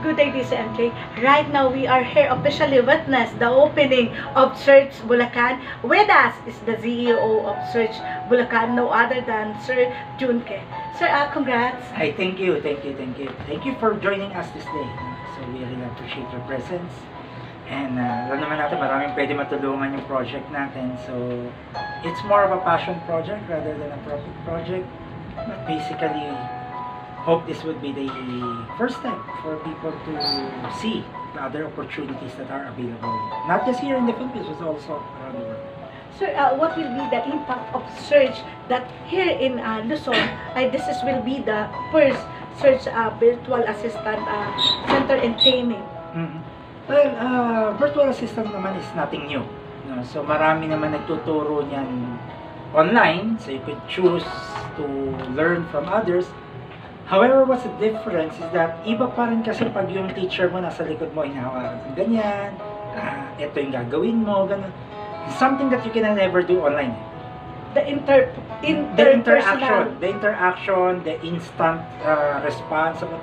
Good day, this is MJ. Right now, we are here officially witness the opening of Search Bulacan. With us is the CEO of Search Bulacan, no other than Sir Junke. Sir, congrats. Hi, thank you. Thank you for joining us this day. So we really appreciate your presence. And alam naman natin, maraming pwede matulungan yung project natin. So it's more of a passion project rather than a profit project. But basically, hope this would be the first step for people to see the other opportunities that are available, not just here in the Philippines, but also around the world. Sir, what will be the impact of Search that here in Luzon, will be the first Search virtual assistant center and training? Well, virtual assistant naman is nothing new. No? So marami naman nagtuturo niyan online, so you could choose to learn from others. However, what's the difference is that iba pa rin kasi pag yung teacher mo nasa likod mo, hinahawakan mo ganyan, ito yung gagawin mo, ganun. Something that you can never do online. The interaction, the instant response of a